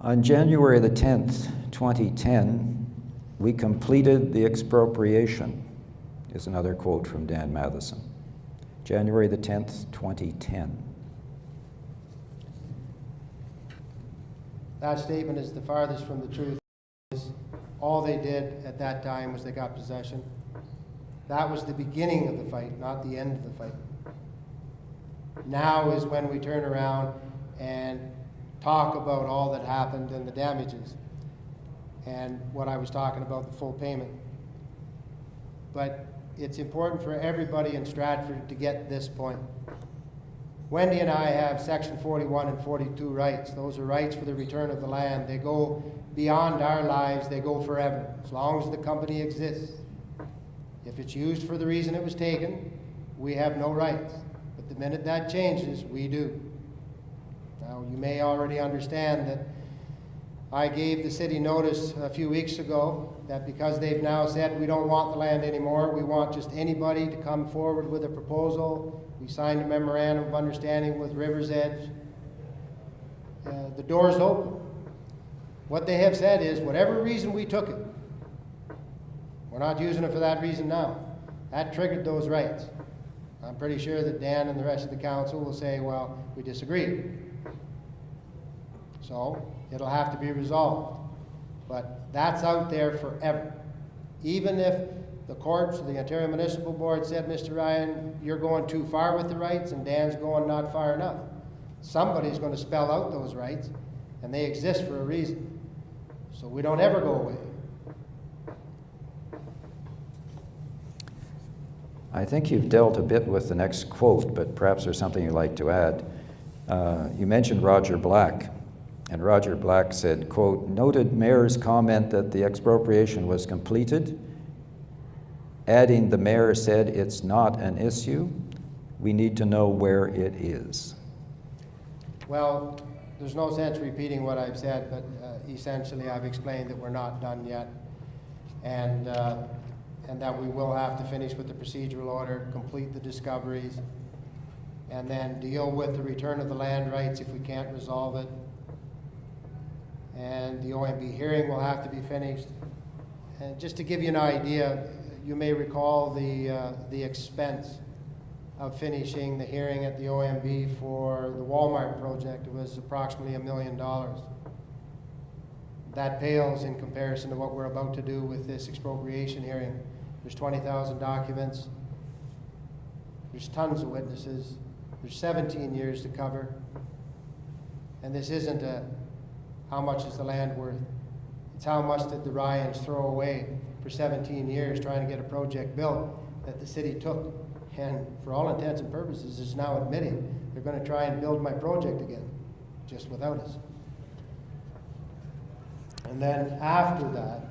On January the 10th, 2010, we completed the expropriation, is another quote from Dan Matheson. January the 10th, 2010. That statement is the farthest from the truth. All they did at that time was they got possession. That was the beginning of the fight, not the end of the fight. Now is when we turn around and talk about all that happened and the damages and what I was talking about, the full payment. But it's important for everybody in Stratford to get this point. Wendy and I have Section 41 and 42 rights. Those are rights for the return of the land. They go beyond our lives, they go forever, as long as the company exists. If it's used for the reason it was taken, we have no rights. But the minute that changes, we do. Now, you may already understand that I gave the city notice a few weeks ago that because they've now said we don't want the land anymore, we want just anybody to come forward with a proposal. We signed a memorandum of understanding with River's Edge. The door's open. What they have said is, whatever reason we took it, we're not using it for that reason now. That triggered those rights. I'm pretty sure that Dan and the rest of the council will say, well, we disagree. So it'll have to be resolved. But that's out there forever. Even if the courts, the Ontario Municipal Board said, Mr. Ryan, you're going too far with the rights and Dan's going not far enough. Somebody's going to spell out those rights, and they exist for a reason. So we don't ever go away. I think you've dealt a bit with the next quote, but perhaps there's something you'd like to add. You mentioned Roger Black, and Roger Black said, quote, noted mayor's comment that the expropriation was completed, adding the mayor said it's not an issue. We need to know where it is. Well, there's no sense repeating what I've said, but essentially I've explained that we're not done yet, and that we will have to finish with the procedural order, complete the discoveries, and then deal with the return of the land rights if we can't resolve it. And the OMB hearing will have to be finished. And just to give you an idea, you may recall the expense of finishing the hearing at the OMB for the Walmart project. It was approximately $1 million. That pales in comparison to what we're about to do with this expropriation hearing. There's 20,000 documents. There's tons of witnesses. There's 17 years to cover. And this isn't a how much is the land worth. It's how much did the Ryans throw away for 17 years trying to get a project built that the city took, and for all intents and purposes is now admitting they're going to try and build my project again, just without us. And then after that,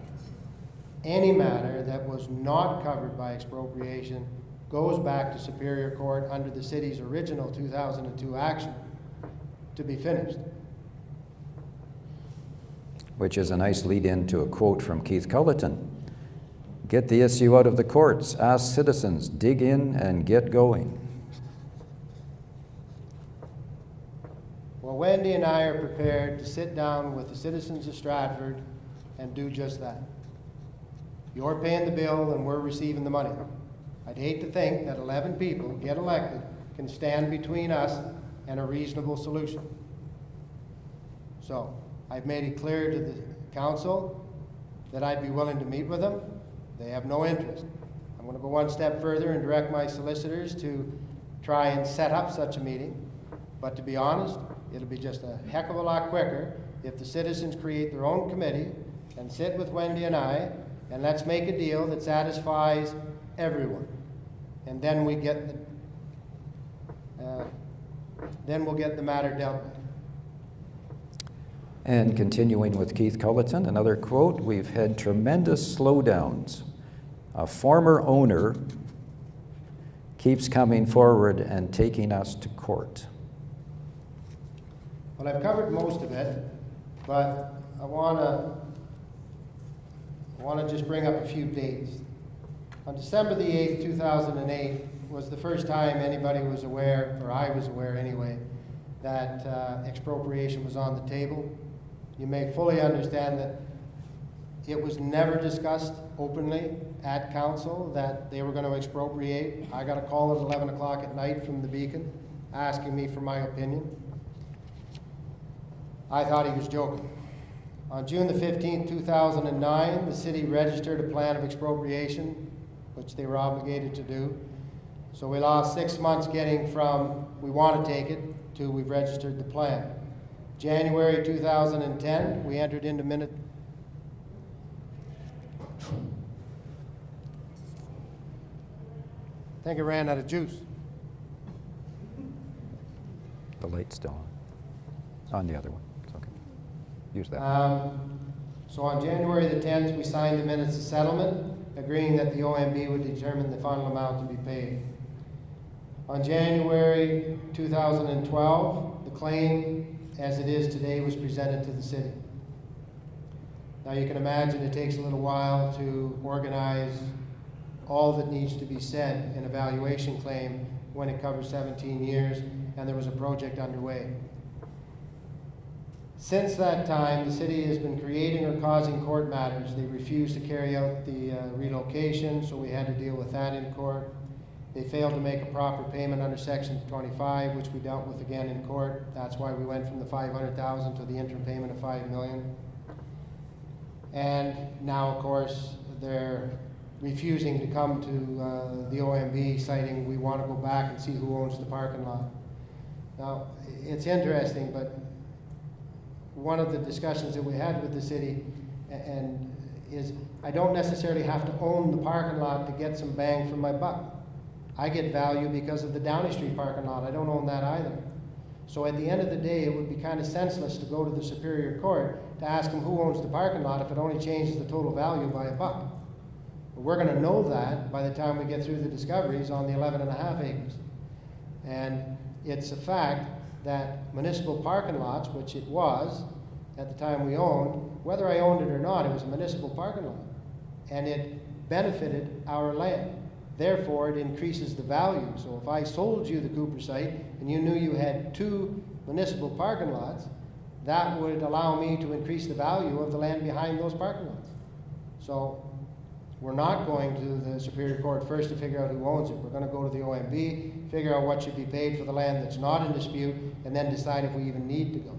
any matter that was not covered by expropriation goes back to Superior Court under the city's original 2002 action to be finished. Which is a nice lead-in to a quote from Keith Culleton. Get the issue out of the courts, ask citizens, dig in and get going. Well, Wendy and I are prepared to sit down with the citizens of Stratford and do just that. You're paying the bill and we're receiving the money. I'd hate to think that 11 people get elected can stand between us and a reasonable solution. So I've made it clear to the council that I'd be willing to meet with them. They have no interest. I'm going to go one step further and direct my solicitors to try and set up such a meeting. But to be honest, it'll be just a heck of a lot quicker if the citizens create their own committee and sit with Wendy and I, and let's make a deal that satisfies everyone. And then we get we'll get the matter dealt with. And continuing with Keith Culleton, another quote, we've had tremendous slowdowns. A former owner keeps coming forward and taking us to court. Well, I've covered most of it, but I want to just bring up a few dates. On December the 8th, 2008 was the first time anybody was aware, or I was aware anyway, that expropriation was on the table. You may fully understand that it was never discussed openly at council that they were going to expropriate. I got a call at 11 o'clock at night from the Beacon asking me for my opinion. I thought he was joking. On June the 15th, 2009, the city registered a plan of expropriation, which they were obligated to do. So we lost 6 months getting from we want to take it to we've registered the plan. January 2010, we entered into minute. I think it ran out of juice. The light's still on. On the other one. It's okay. Use that. So on January the 10th, we signed the minutes of settlement, agreeing that the OMB would determine the final amount to be paid. On January 2012, the claim as it is today was presented to the city. Now you can imagine it takes a little while to organize all that needs to be said in a valuation claim when it covers 17 years and there was a project underway. Since that time, the city has been creating or causing court matters. They refused to carry out the relocation, so we had to deal with that in court. They failed to make a proper payment under Section 25, which we dealt with again in court. That's why we went from the $500,000 to the interim payment of $5 million. And now, of course, they're refusing to come to the OMB, citing we want to go back and see who owns the parking lot. Now, it's interesting, but one of the discussions that we had with the city and is I don't necessarily have to own the parking lot to get some bang for my buck. I get value because of the Downey Street parking lot. I don't own that either. So at the end of the day, it would be kind of senseless to go to the Superior Court to ask them who owns the parking lot if it only changes the total value by $1. But we're going to know that by the time we get through the discoveries on the 11.5 acres. And it's a fact that municipal parking lots, which it was at the time we owned, whether I owned it or not, it was a municipal parking lot. And it benefited our land. Therefore, it increases the value. So if I sold you the Cooper site and you knew you had 2 municipal parking lots, that would allow me to increase the value of the land behind those parking lots. So we're not going to the Superior Court first to figure out who owns it. We're going to go to the OMB, figure out what should be paid for the land that's not in dispute, and then decide if we even need to go.